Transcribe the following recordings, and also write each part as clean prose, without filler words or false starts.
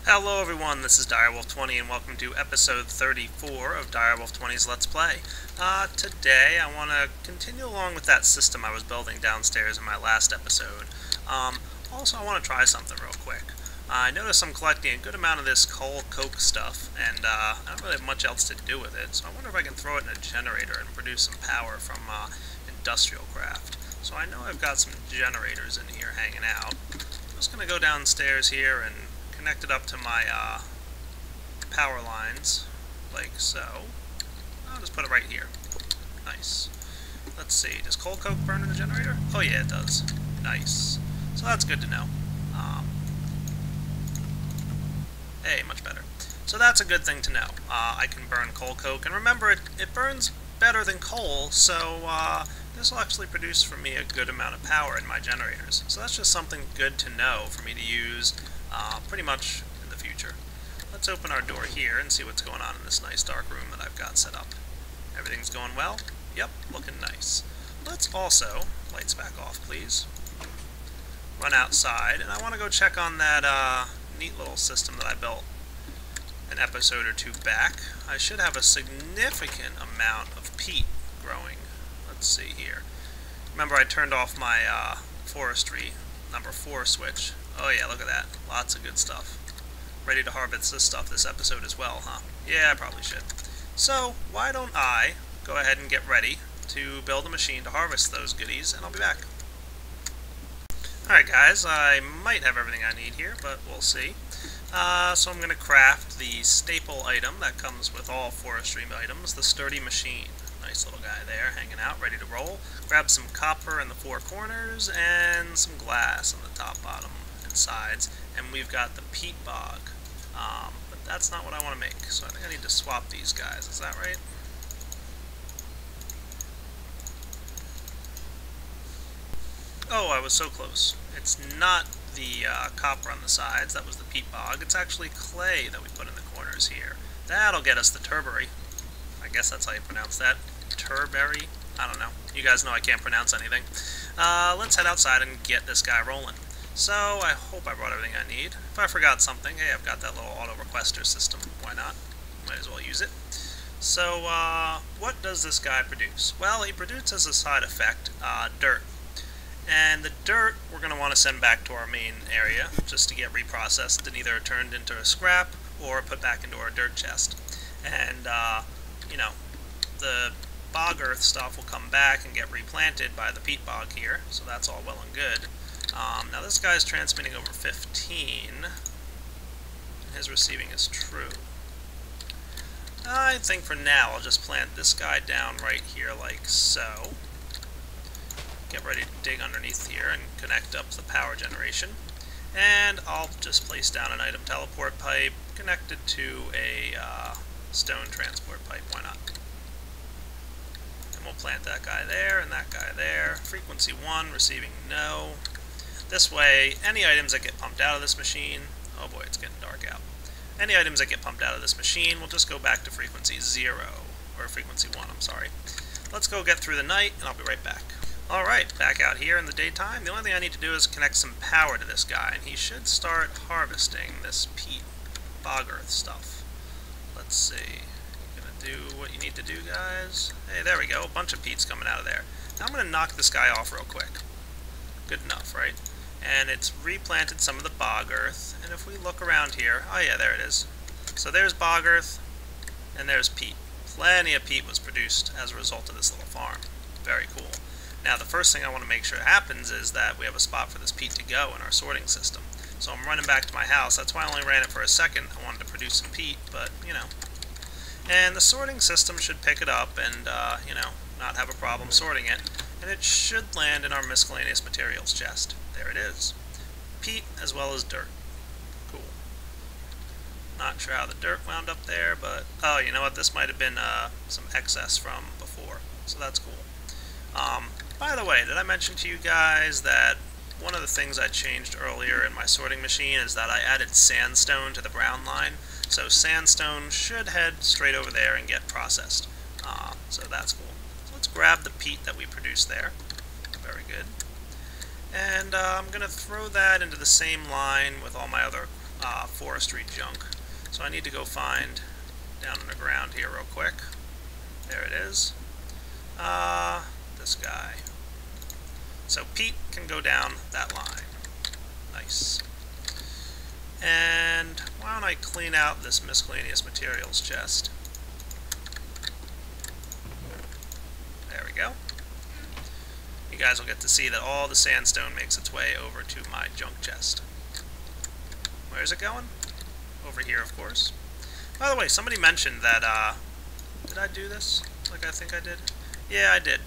Hello everyone, this is Direwolf20 and welcome to episode 34 of Direwolf20's Let's Play. Today I want to continue along with that system I was building downstairs in my last episode. Also I want to try something real quick. I noticed I'm collecting a good amount of this coal coke stuff, and I don't really have much else to do with it, so I wonder if I can throw it in a generator and produce some power from industrial craft. So I know I've got some generators in here hanging out. I'm just going to go downstairs here and connect it up to my power lines, like so. I'll just put it right here. Nice. Let's see, does coal coke burn in the generator? Oh yeah, it does. Nice. So that's good to know. Hey, much better. So that's a good thing to know. I can burn coal coke, and remember, it burns better than coal, so this will actually produce for me a good amount of power in my generators. So that's just something good to know for me to use pretty much in the future. Let's open our door here and see what's going on in this nice dark room that I've got set up. Everything's going well? Yep, looking nice. Let's also, lights back off please, run outside, and I want to go check on that neat little system that I built an episode or two back. I should have a significant amount of peat growing. Let's see here. Remember I turned off my Forestry number 4 switch. Oh yeah, look at that. Lots of good stuff. Ready to harvest this stuff this episode as well, huh? Yeah, I probably should. So, why don't I go ahead and get ready to build a machine to harvest those goodies, and I'll be back. Alright guys, I might have everything I need here, but we'll see. So I'm going to craft the staple item that comes with all forestry items, the sturdy machine. Nice little guy there, hanging out, ready to roll. Grab some copper in the 4 corners, and some glass on the top, bottom, and sides. And we've got the peat bog. But that's not what I want to make, so I think I need to swap these guys. Is that right? Oh, I was so close. It's not the copper on the sides, that was the peat bog. It's actually clay that we put in the corners here. That'll get us the turberry. I guess that's how you pronounce that. Turberry? I don't know. You guys know I can't pronounce anything. Let's head outside and get this guy rolling. So, I hope I brought everything I need. If I forgot something, hey, I've got that little auto-requester system. Why not? Might as well use it. So, what does this guy produce? Well, he produces a side effect, dirt. And the dirt we're going to want to send back to our main area, just to get reprocessed and either turned into a scrap or put back into our dirt chest. And, you know, the bog earth stuff will come back and get replanted by the peat bog here, so that's all well and good. Now this guy's transmitting over 15, and his receiving is true. I think for now I'll just plant this guy down right here like so. Get ready to dig underneath here and connect up the power generation. And I'll just place down an item teleport pipe connected to a stone transport pipe. Why not? And we'll plant that guy there and that guy there. Frequency 1, receiving no. This way, any items that get pumped out of this machine, oh boy, it's getting dark out. Any items that get pumped out of this machine will just go back to frequency 0, or frequency 1, I'm sorry. Let's go get through the night, and I'll be right back. Alright, back out here in the daytime. The only thing I need to do is connect some power to this guy, and he should start harvesting this peat bog earth stuff. Let's see. Gonna do what you need to do, guys. Hey, there we go. A bunch of peat's coming out of there. Now I'm gonna knock this guy off real quick. Good enough, right? And it's replanted some of the bog earth, and if we look around here, oh yeah, there it is. So there's bog earth, and there's peat. Plenty of peat was produced as a result of this little farm. Very cool. Now the first thing I want to make sure happens is that we have a spot for this peat to go in our sorting system. So I'm running back to my house. That's why I only ran it for a second. I wanted to produce some peat, but, you know. And the sorting system should pick it up and, you know, not have a problem sorting it. And it should land in our miscellaneous materials chest. There it is. Peat as well as dirt. Cool. Not sure how the dirt wound up there, but... oh, you know what? This might have been some excess from before. So that's cool. By the way, did I mention to you guys that one of the things I changed earlier in my sorting machine is that I added sandstone to the brown line. So sandstone should head straight over there and get processed. So that's cool. So let's grab the peat that we produced there. Very good. And I'm going to throw that into the same line with all my other forestry junk. So I need to go find down underground here real quick. There it is. This guy. So peat can go down that line. Nice. And why don't I clean out this miscellaneous materials chest? There we go. You guys will get to see that all the sandstone makes its way over to my junk chest. Where's it going? Over here, of course. By the way, somebody mentioned that, did I do this like I think I did? Yeah, I did.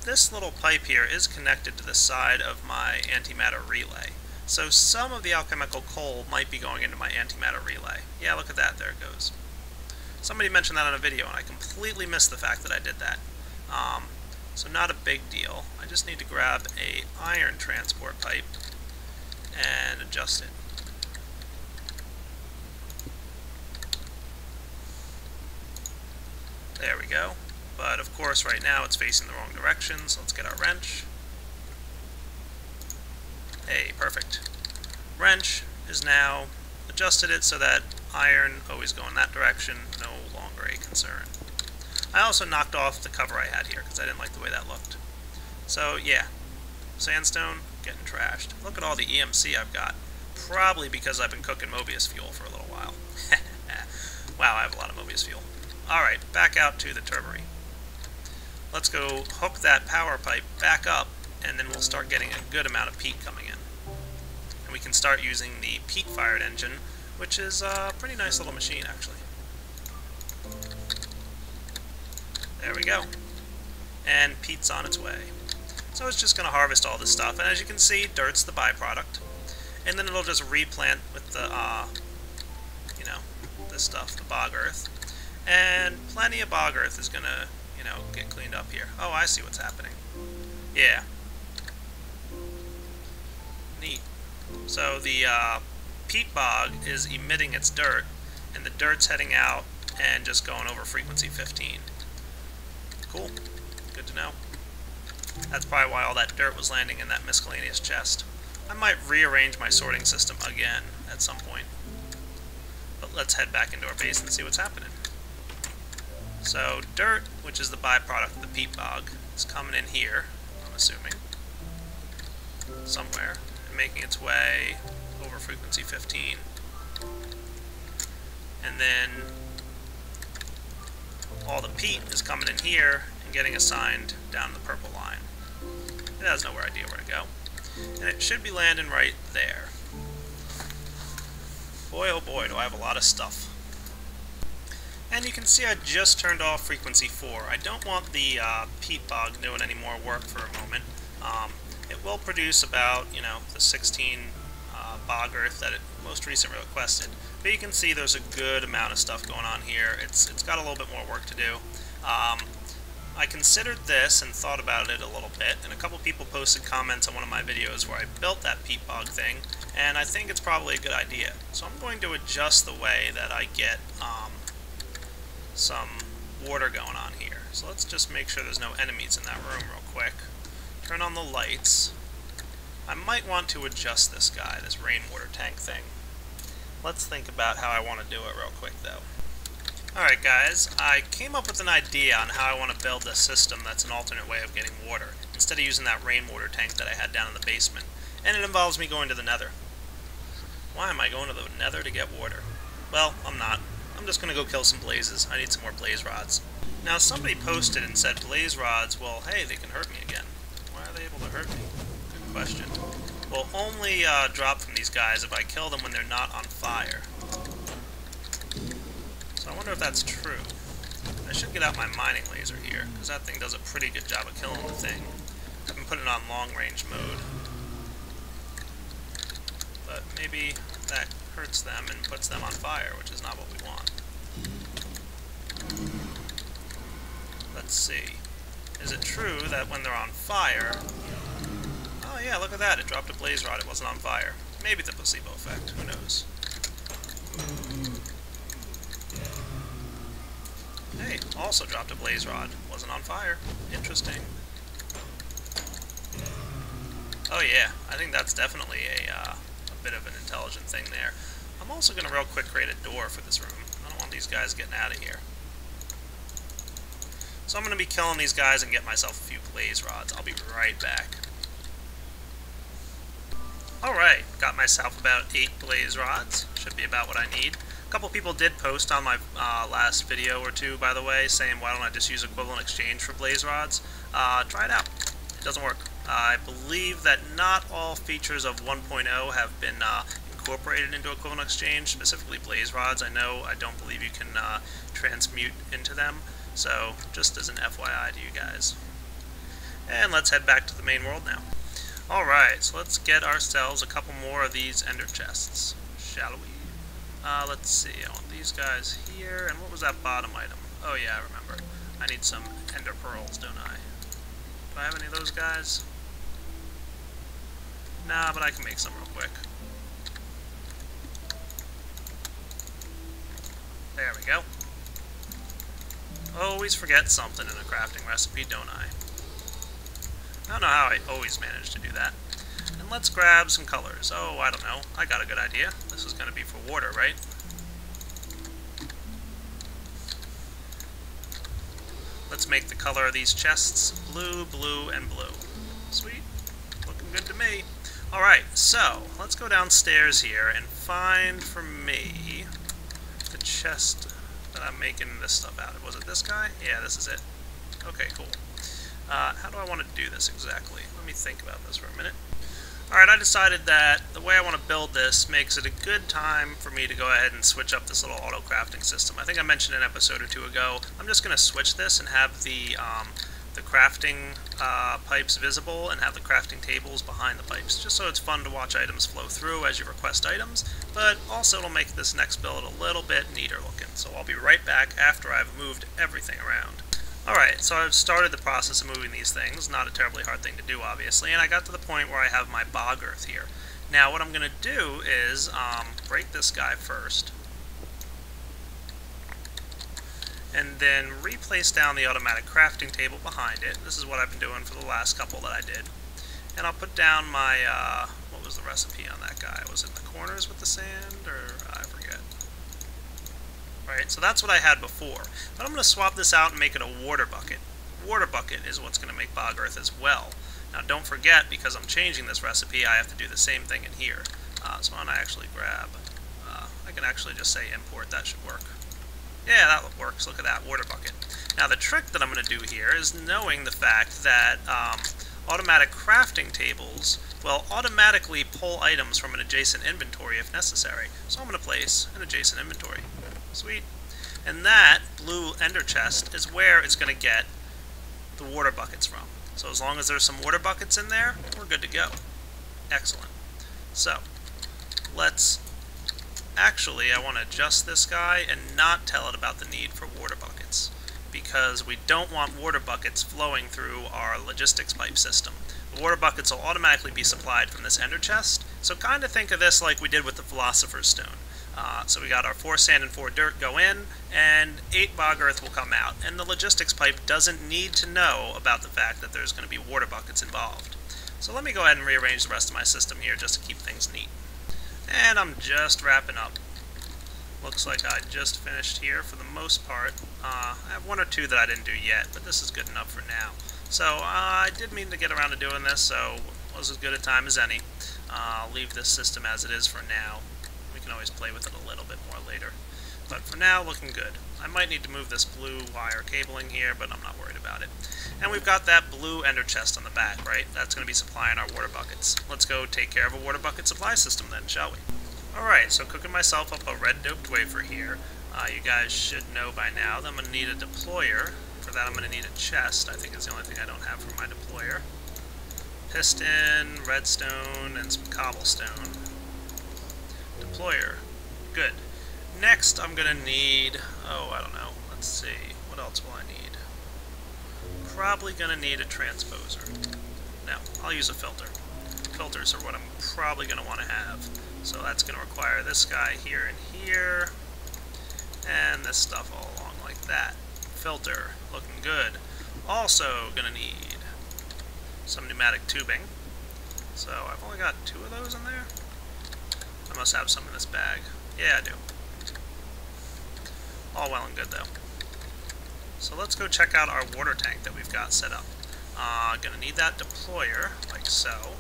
This little pipe here is connected to the side of my antimatter relay. So some of the alchemical coal might be going into my antimatter relay. Yeah, look at that, there it goes. Somebody mentioned that on a video, and I completely missed the fact that I did that. So not a big deal. I just need to grab a iron transport pipe and adjust it. There we go. But of course right now it's facing the wrong direction, so let's get our wrench. Hey, perfect. Wrench is now adjusted it so that iron always go in that direction, no longer a concern. I also knocked off the cover I had here because I didn't like the way that looked. So yeah, sandstone getting trashed. Look at all the EMC I've got. Probably because I've been cooking Mobius fuel for a little while. Wow, I have a lot of Mobius fuel. Alright, back out to the turbery. Let's go hook that power pipe back up, and then we'll start getting a good amount of peat coming in. And we can start using the peat-fired engine, which is a pretty nice little machine, actually. There we go. And peat's on its way. So it's just going to harvest all this stuff, and as you can see, dirt's the byproduct. And then it'll just replant with the, you know, this stuff, the bog earth. And plenty of bog earth is going to, you know, get cleaned up here. Oh, I see what's happening. Yeah. Neat. So the peat bog is emitting its dirt, and the dirt's heading out and just going over frequency 15. Cool. Good to know. That's probably why all that dirt was landing in that miscellaneous chest. I might rearrange my sorting system again at some point. But let's head back into our base and see what's happening. So dirt, which is the byproduct of the peat bog, is coming in here, I'm assuming, somewhere, and making its way over frequency 15. And then all the peat is coming in here and getting assigned down the purple line. It has no idea where to go. And it should be landing right there. Boy, oh boy, do I have a lot of stuff. And you can see I just turned off frequency 4. I don't want the peat bog doing any more work for a moment. It will produce about, you know, the 16 bog earth that it most recently requested. But you can see there's a good amount of stuff going on here. It's got a little bit more work to do. I considered this and thought about it a little bit, and a couple people posted comments on one of my videos where I built that peat bog thing, and I think it's probably a good idea. So I'm going to adjust the way that I get some water going on here. So let's just make sure there's no enemies in that room real quick. Turn on the lights. I might want to adjust this guy, this rainwater tank thing. Let's think about how I want to do it real quick though. Alright guys, I came up with an idea on how I want to build this system that's an alternate way of getting water, instead of using that rainwater tank that I had down in the basement. And it involves me going to the nether. Why am I going to the nether to get water? Well, I'm not. I'm just going to go kill some blazes. I need some more blaze rods. Now somebody posted and said blaze rods, well hey, they can hurt me again. Why are they able to hurt me? Good question. Will only drop from these guys if I kill them when they're not on fire. So I wonder if that's true. I should get out my mining laser here, because that thing does a pretty good job of killing the thing. I've been putting it on long range mode. But maybe that hurts them and puts them on fire, which is not what we want. Let's see. Is it true that when they're on fire... Oh yeah, look at that, it dropped a blaze rod, it wasn't on fire. Maybe the placebo effect, who knows. Hey, also dropped a blaze rod, wasn't on fire. Interesting. Oh yeah, I think that's definitely a bit of an intelligent thing there. I'm also going to real quick create a door for this room. I don't want these guys getting out of here. So I'm going to be killing these guys and get myself a few blaze rods. I'll be right back. Alright, got myself about 8 blaze rods. Should be about what I need. A couple people did post on my last video or two, by the way, saying why don't I just use equivalent exchange for blaze rods. Try it out. It doesn't work. I believe that not all features of 1.0 have been incorporated into equivalent exchange, specifically blaze rods. I don't believe you can transmute into them. So, just as an FYI to you guys. And let's head back to the main world now. Alright, so let's get ourselves a couple more of these ender chests, shall we? Let's see, I want these guys here, and what was that bottom item? Oh yeah, I remember. I need some ender pearls, don't I? Do I have any of those guys? Nah, but I can make some real quick. There we go. Always forget something in a crafting recipe, don't I? I don't know how I always manage to do that. And let's grab some colors. Oh, I don't know. I got a good idea. This is going to be for water, right? Let's make the color of these chests blue, blue, and blue. Sweet. Looking good to me. Alright, so let's go downstairs here and find for me the chest that I'm making this stuff out of. Was it this guy? Yeah, this is it. Okay, cool. How do I want to do this exactly? Let me think about this for a minute. Alright, I decided that the way I want to build this makes it a good time for me to go ahead and switch up this little auto crafting system. I think I mentioned an episode or two ago. I'm just going to switch this and have the crafting pipes visible and have the crafting tables behind the pipes, just so it's fun to watch items flow through as you request items, but also it'll make this next build a little bit neater looking. So I'll be right back after I've moved everything around. Alright, so I've started the process of moving these things. Not a terribly hard thing to do, obviously, and I got to the point where I have my bog earth here. Now what I'm going to do is break this guy first, and then replace down the automatic crafting table behind it. This is what I've been doing for the last couple that I did. And I'll put down my, what was the recipe on that guy? Was it the corners with the sand, or I forget. Right, so that's what I had before. But I'm going to swap this out and make it a water bucket. Water bucket is what's going to make bog earth as well. Now don't forget, because I'm changing this recipe, I have to do the same thing in here. So I'm going to actually grab, I can actually just say import, that should work. Yeah, that works. Look at that, water bucket. Now the trick that I'm going to do here is knowing the fact that automatic crafting tables will automatically pull items from an adjacent inventory if necessary. So I'm going to place an adjacent inventory. Sweet. And that blue ender chest is where it's going to get the water buckets from. So as long as there's some water buckets in there, we're good to go. Excellent. So, let's... Actually, I want to adjust this guy and not tell it about the need for water buckets, because we don't want water buckets flowing through our logistics pipe system. The water buckets will automatically be supplied from this ender chest, so kind of think of this like we did with the Philosopher's Stone. So we got our 4 sand and 4 dirt go in, and 8 bog earth will come out, and the logistics pipe doesn't need to know about the fact that there's going to be water buckets involved. So let me go ahead and rearrange the rest of my system here just to keep things neat. And I'm just wrapping up. Looks like I just finished here for the most part. I have 1 or 2 that I didn't do yet, but this is good enough for now. So I did mean to get around to doing this, so it was as good a time as any. I'll leave this system as it is for now. We can always play with it a little bit more later. But for now, looking good. I might need to move this blue wire cabling here, but I'm not worried about it. And we've got that blue ender chest on the back, right? That's going to be supplying our water buckets. Let's go take care of a water bucket supply system then, shall we? Alright, so cooking myself up a red doped wafer here. You guys should know by now that I'm going to need a deployer. For that I'm going to need a chest. I think is the only thing I don't have for my deployer. Piston, redstone, and some cobblestone. Deployer. Good. Next I'm going to need... oh, I don't know. Let's see. What else will I need? Probably going to need a transposer. No, I'll use a filter. Filters are what I'm probably going to want to have. So that's going to require this guy here and here. And this stuff all along like that. Filter. Looking good. Also going to need some pneumatic tubing. So I've only got 2 of those in there. I must have some in this bag. Yeah, I do. All well and good, though. So let's go check out our water tank that we've got set up. Gonna need that deployer, like so.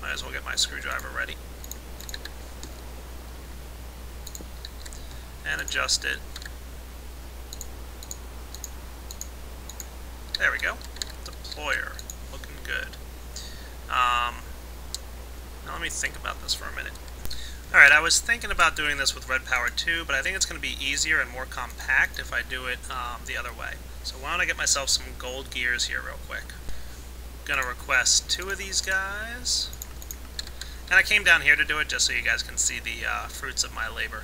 Might as well get my screwdriver ready. And adjust it. There we go. Deployer. Looking good. Now let me think about this for a minute. Alright, I was thinking about doing this with red power too, but I think it's going to be easier and more compact if I do it the other way. So why don't I get myself some gold gears here real quick. I'm going to request 2 of these guys. And I came down here to do it just so you guys can see the fruits of my labor.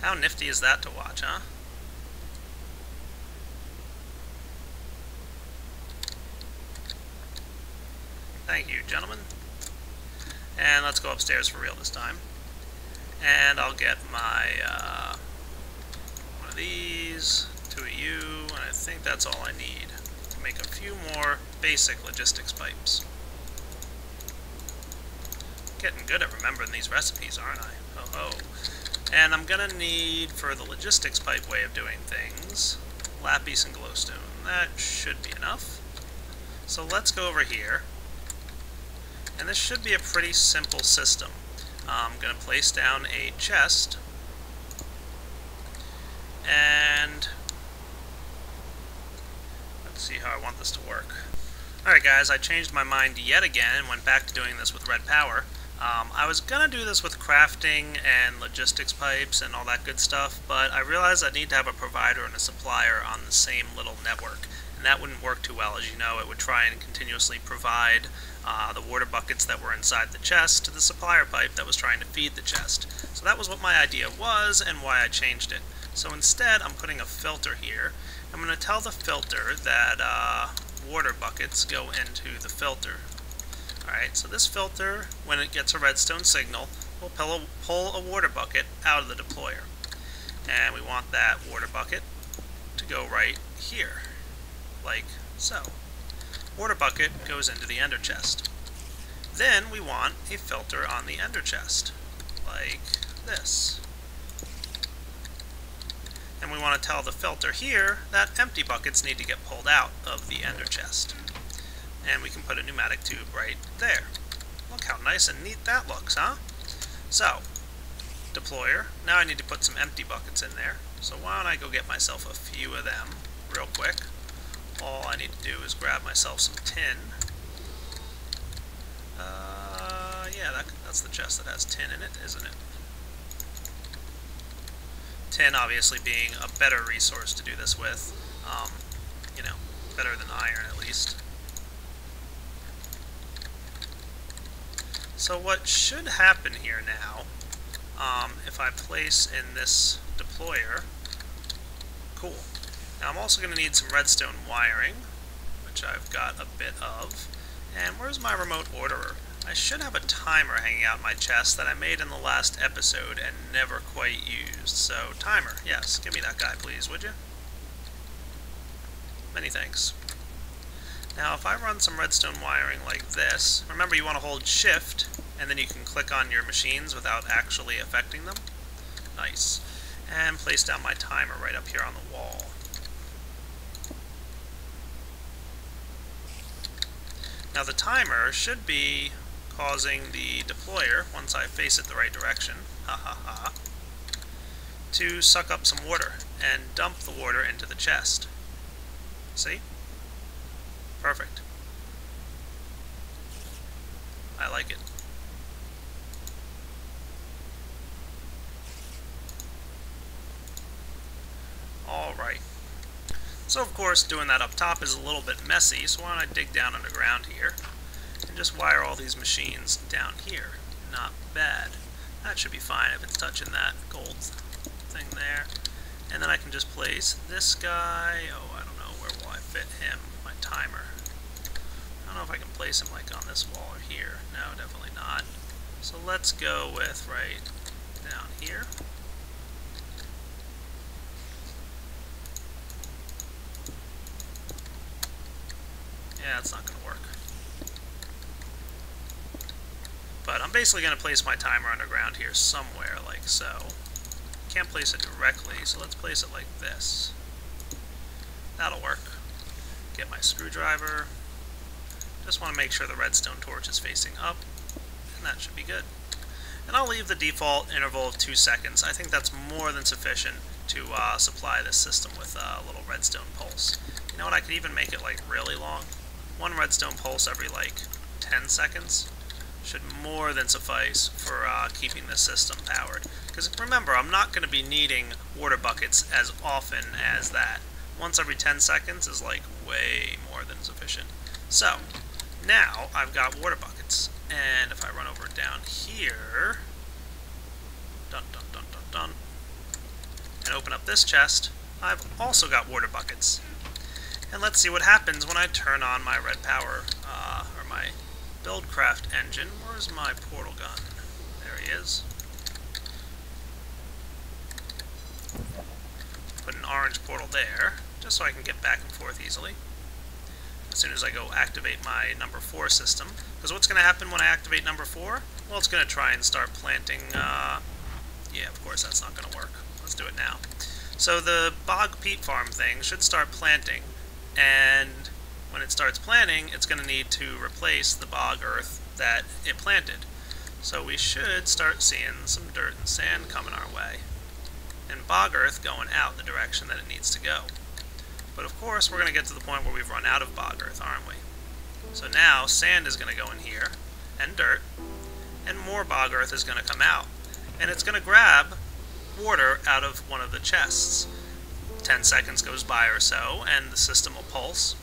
How nifty is that to watch, huh? Thank you, gentlemen. And let's go upstairs for real this time. And I'll get my one of these, 2 of you, and I think that's all I need to make a few more basic logistics pipes. Getting good at remembering these recipes, aren't I? Oh ho. And I'm gonna need, for the logistics pipe way of doing things, lapis and glowstone. That should be enough. So let's go over here. And this should be a pretty simple system. I'm going to place down a chest. And let's see how I want this to work. Alright guys, I changed my mind yet again and went back to doing this with red power. I was going to do this with crafting and logistics pipes and all that good stuff, but I realized I need to have a provider and a supplier on the same little network. And that wouldn't work too well. As you know, it would try and continuously provide the water buckets that were inside the chest to the supplier pipe that was trying to feed the chest. So that was what my idea was and why I changed it. So instead, I'm putting a filter here. I'm going to tell the filter that water buckets go into the filter. Alright, so this filter, when it gets a redstone signal, will pull a water bucket out of the deployer. And we want that water bucket to go right here, like so. Water bucket goes into the ender chest. Then we want a filter on the ender chest, like this. And we want to tell the filter here that empty buckets need to get pulled out of the ender chest. And we can put a pneumatic tube right there. Look how nice and neat that looks, huh? So, deployer. Now I need to put some empty buckets in there. So why don't I go get myself a few of them real quick. All I need to do is grab myself some tin. Yeah, that's the chest that has tin in it, isn't it? Tin obviously being a better resource to do this with. You know, better than iron at least. So what should happen here now, if I place in this deployer, cool. Now I'm also going to need some redstone wiring, which I've got a bit of. And where's my remote orderer? I should have a timer hanging out in my chest that I made in the last episode and never quite used. So, timer, yes, give me that guy please, would you? Many thanks. Now if I run some redstone wiring like this, remember you want to hold shift, and then you can click on your machines without actually affecting them. Nice. And place down my timer right up here on the wall. Now the timer should be causing the deployer, once I face it the right direction, to suck up some water and dump the water into the chest. See? Perfect. I like it. Alright. So of course doing that up top is a little bit messy, so why don't I dig down underground here and just wire all these machines down here. Not bad. That should be fine if it's touching that gold thing there. And then I can just place this guy. Oh, I don't know, where will I fit him? My timer. I don't know if I can place him like on this wall or here. No, definitely not. So let's go with right down here. Yeah, it's not going to work. I'm basically going to place my timer underground here somewhere, like so. Can't place it directly, so let's place it like this. That'll work. Get my screwdriver. Just want to make sure the redstone torch is facing up, and that should be good. And I'll leave the default interval of 2 seconds. I think that's more than sufficient to supply this system with a little redstone pulse. You know what, I could even make it like really long. 1 redstone pulse every like 10 seconds should more than suffice for keeping this system powered. Because remember, I'm not going to be needing water buckets as often as that. Once every 10 seconds is like way more than sufficient. So, now I've got water buckets. And if I run over down here, dun dun dun dun dun, and open up this chest, I've also got water buckets. And let's see what happens when I turn on my red power, or my buildcraft engine. Where's my portal gun? There he is. Put an orange portal there, just so I can get back and forth easily. As soon as I go activate my number 4 system. Because what's going to happen when I activate number 4? Well, it's going to try and start planting, yeah, of course that's not going to work. Let's do it now. So the bog peat farm thing should start planting, and when it starts planting, it's going to need to replace the bog earth that it planted. So we should start seeing some dirt and sand coming our way, and bog earth going out the direction that it needs to go. But of course, we're going to get to the point where we've run out of bog earth, aren't we? So now, sand is going to go in here, and dirt, and more bog earth is going to come out. And it's going to grab water out of one of the chests. 10 seconds goes by or so, and the system will pulse,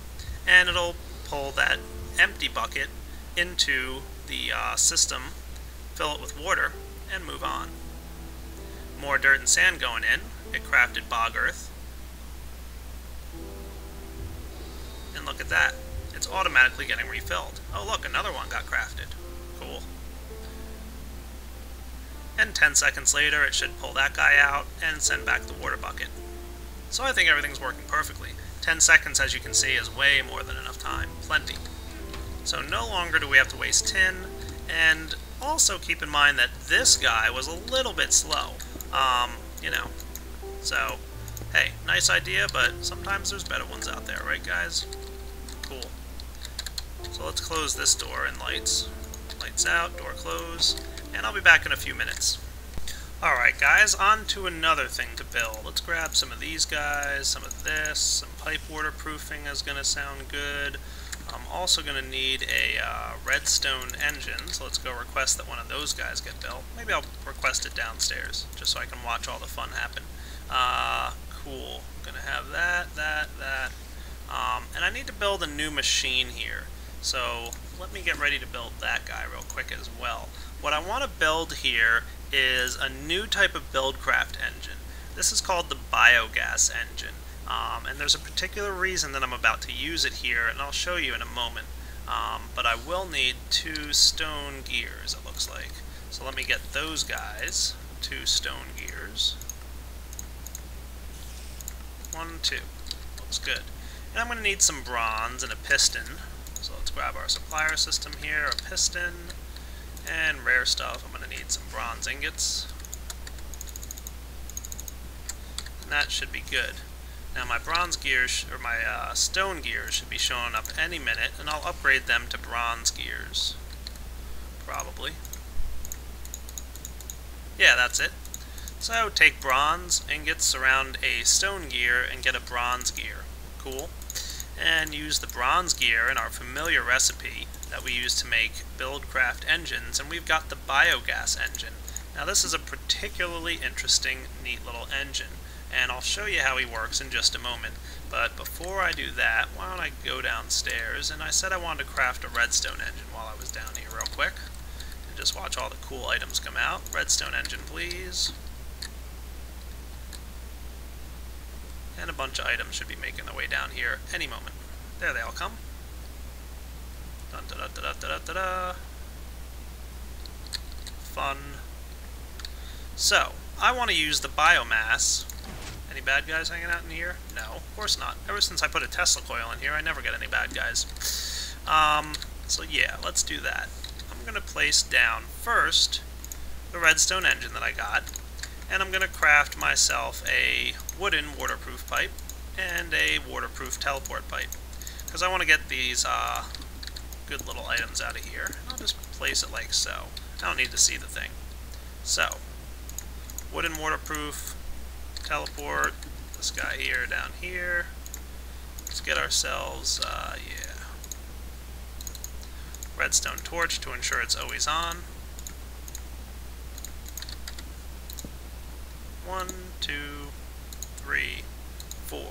and it'll pull that empty bucket into the system, fill it with water, and move on. More dirt and sand going in. It crafted bog earth. And look at that. It's automatically getting refilled. Oh look, another one got crafted. Cool. And 10 seconds later, it should pull that guy out and send back the water bucket. So I think everything's working perfectly. 10 seconds, as you can see, is way more than enough time. Plenty. So no longer do we have to waste tin, and also keep in mind that this guy was a little bit slow. You know. So, hey, nice idea, but sometimes there's better ones out there, right guys? Cool. So let's close this door and lights. Lights out, door close, and I'll be back in a few minutes. Alright guys, on to another thing to build. Let's grab some of these guys, some of this, some pipe waterproofing is going to sound good. I'm also going to need a redstone engine, so let's go request that one of those guys get built. Maybe I'll request it downstairs, just so I can watch all the fun happen. Cool. I'm going to have that. And I need to build a new machine here. So let me get ready to build that guy real quick as well. What I want to build here is a new type of buildcraft engine. This is called the biogas engine. And there's a particular reason that I'm about to use it here, and I'll show you in a moment. But I will need 2 stone gears, it looks like. So let me get those guys. 2 stone gears. 1, 2. Looks good. And I'm going to need some bronze and a piston. So let's grab our supplier system here, a piston, and rare stuff. I'm going to need some bronze ingots. And that should be good. Now my bronze gears, or my stone gears, should be showing up any minute, and I'll upgrade them to bronze gears. Probably. Yeah, that's it. So take bronze ingots around a stone gear and get a bronze gear. Cool. And use the bronze gear in our familiar recipe that we use to make buildcraft engines, and we've got the biogas engine. Now this is a particularly interesting, neat little engine, and I'll show you how he works in just a moment. But before I do that, why don't I go downstairs, and I said I wanted to craft a redstone engine while I was down here real quick, and just watch all the cool items come out. Redstone engine, please. And a bunch of items should be making their way down here any moment. There they all come. Dun da da da da da da da. Fun. So, I want to use the biomass. Any bad guys hanging out in here? No, of course not. Ever since I put a Tesla coil in here, I never get any bad guys. So yeah, let's do that. I'm going to place down first the redstone engine that I got, and I'm going to craft myself a wooden waterproof pipe and a waterproof teleport pipe, because I want to get these good little items out of here. I'll just place it like so. I don't need to see the thing. So, wooden waterproof teleport, this guy here down here. Let's get ourselves, redstone torch to ensure it's always on. 1, 2, 3, 4.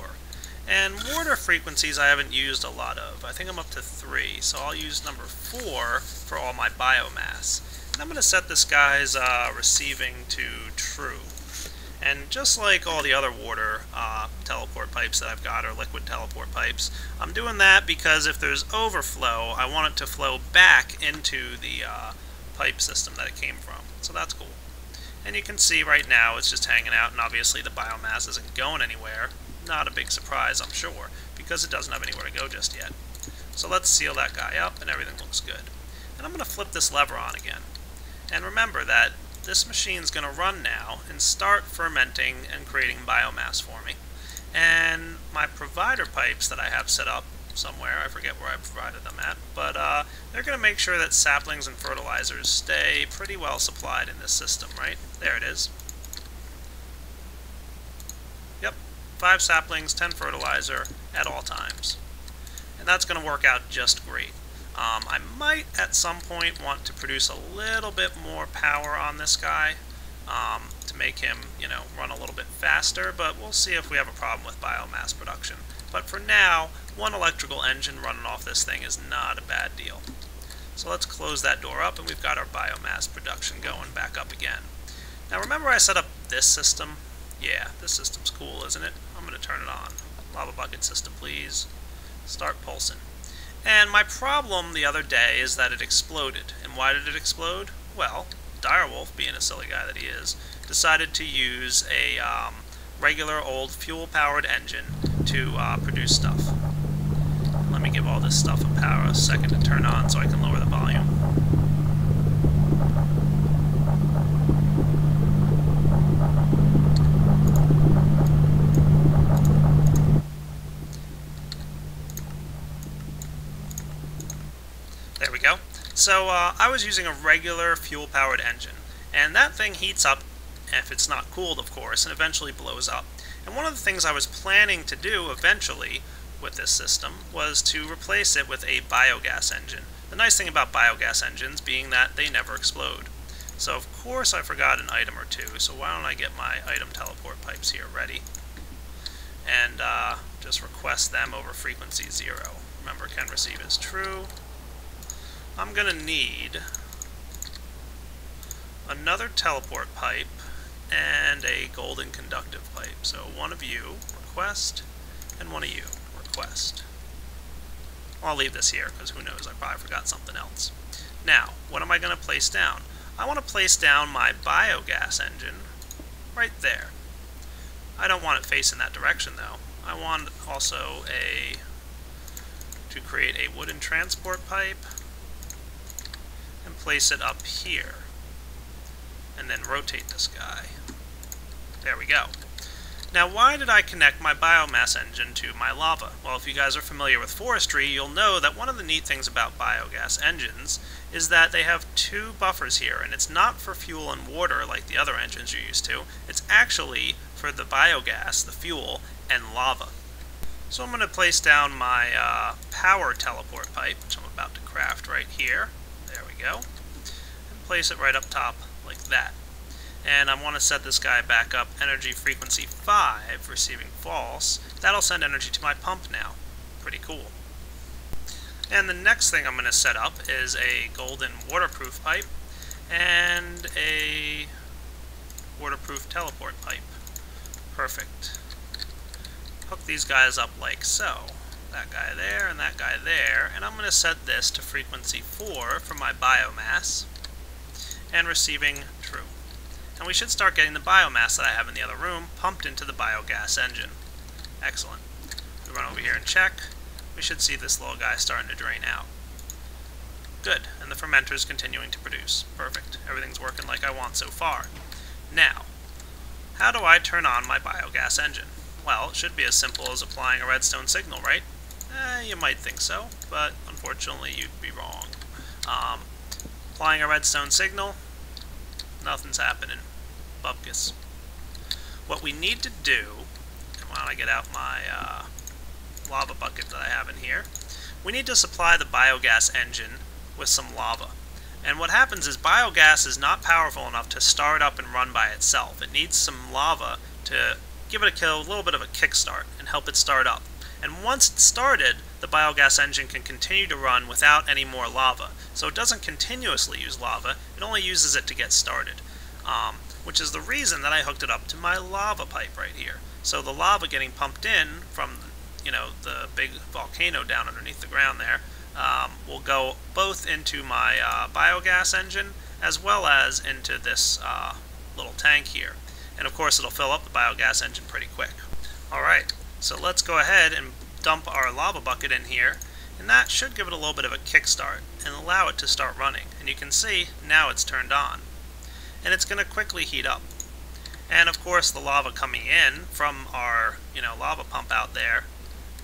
And water frequencies I haven't used a lot of. I think I'm up to 3, so I'll use number 4 for all my biomass. And I'm going to set this guy's receiving to true. And just like all the other water teleport pipes that I've got, or liquid teleport pipes, I'm doing that because if there's overflow, I want it to flow back into the pipe system that it came from. So that's cool. And you can see right now it's just hanging out, and obviously the biomass isn't going anywhere. Not a big surprise, I'm sure, because it doesn't have anywhere to go just yet. So let's seal that guy up, and everything looks good. And I'm going to flip this lever on again. And remember that this machine's going to run now and start fermenting and creating biomass for me. And my provider pipes that I have set up somewhere, I forget where I provided them at, but they're going to make sure that saplings and fertilizers stay pretty well supplied in this system, right? There it is. Yep, 5 saplings, 10 fertilizer at all times. And that's going to work out just great. I might at some point want to produce a little bit more power on this guy to make him, run a little bit faster, but we'll see if we have a problem with biomass production. But for now, one electrical engine running off this thing is not a bad deal. So let's close that door up, and we've got our biomass production going back up again. Now remember I set up this system? Yeah, this system's cool, isn't it? I'm going to turn it on. Lava bucket system, please. Start pulsing. And my problem the other day is that it exploded. And why did it explode? Well, Direwolf, being a silly guy that he is, decided to use a regular old fuel-powered engine to produce stuff. Let me give all this stuff a second to turn on so I can lower the volume. There we go. So I was using a regular fuel-powered engine, and that thing heats up, if it's not cooled of course, and eventually blows up. And one of the things I was planning to do eventually with this system was to replace it with a biogas engine. The nice thing about biogas engines being that they never explode. So of course I forgot an item or two, so why don't I get my item teleport pipes here ready, and just request them over frequency 0. Remember, can receive is true. I'm going to need another teleport pipe and a golden conductive pipe. So one of you, request, and one of you, request. I'll leave this here because who knows, I probably forgot something else. Now, what am I going to place down? I want to place down my biogas engine right there. I don't want it facing that direction though. I want also to create a wooden transport pipe and place it up here, and then rotate this guy. There we go. Now why did I connect my biomass engine to my lava? Well, if you guys are familiar with forestry, you'll know that one of the neat things about biogas engines is that they have 2 buffers here, and it's not for fuel and water like the other engines you're used to. It's actually for the biogas, the fuel, and lava. So I'm going to place down my power teleport pipe, which I'm about to craft right here. There we go. And place it right up top like that. And I want to set this guy back up energy frequency 5, receiving false. That'll send energy to my pump now. Pretty cool. And the next thing I'm going to set up is a golden waterproof pipe and a waterproof teleport pipe. Perfect. Hook these guys up like so. That guy there and that guy there. And I'm going to set this to frequency 4 for my biomass and receiving true. And we should start getting the biomass that I have in the other room pumped into the biogas engine. Excellent. We run over here and check. We should see this little guy starting to drain out. good, and the fermenter is continuing to produce. Perfect. Everything's working like I want so far. Now, how do I turn on my biogas engine? Well, it should be as simple as applying a redstone signal, right? You might think so, but unfortunately you'd be wrong. Applying a redstone signal, nothing's happening. Bupkis. What we need to do, come on, I get out my lava bucket that I have in here. We need to supply the biogas engine with some lava. And what happens is biogas is not powerful enough to start up and run by itself. It needs some lava to give it a little bit of a kickstart and help it start up. And once it's started, the biogas engine can continue to run without any more lava. So it doesn't continuously use lava, it only uses it to get started. Which is the reason that I hooked it up to my lava pipe right here. So the lava getting pumped in from, the big volcano down underneath the ground there will go both into my biogas engine as well as into this little tank here. And of course it'll fill up the biogas engine pretty quick. Alright, so let's go ahead and dump our lava bucket in here, and that should give it a little bit of a kickstart and allow it to start running. And you can see now it's turned on. And it's going to quickly heat up. And of course the lava coming in from our lava pump out there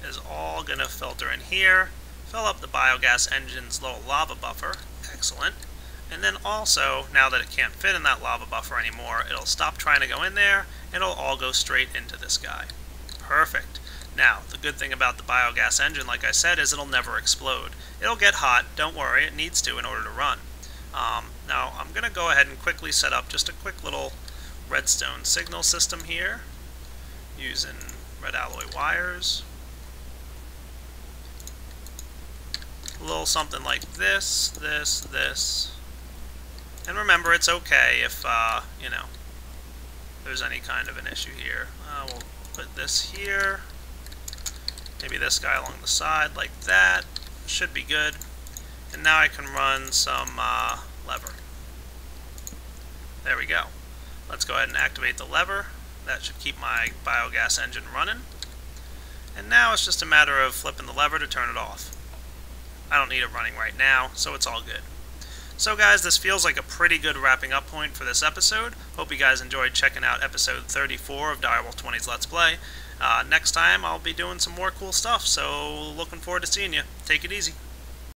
is all going to filter in here, fill up the biogas engine's little lava buffer. Excellent. And then also, now that it can't fit in that lava buffer anymore, it'll stop trying to go in there, and it'll all go straight into this guy. Perfect. Now, the good thing about the biogas engine, like I said, is it'll never explode. It'll get hot, don't worry, it needs to in order to run. Now, I'm going to go ahead and quickly set up just a quick little redstone signal system here, using red alloy wires. A little something like this, this. And remember, it's okay if, there's any kind of an issue here. We'll put this here. Maybe this guy along the side like that. Should be good. And now I can run some lever. There we go. Let's go ahead and activate the lever. That should keep my biogas engine running. And now it's just a matter of flipping the lever to turn it off. I don't need it running right now, so it's all good. So guys, this feels like a pretty good wrapping up point for this episode. Hope you guys enjoyed checking out episode 34 of Direwolf20's Let's Play. Next time I'll be doing some more cool stuff, so looking forward to seeing you. Take it easy.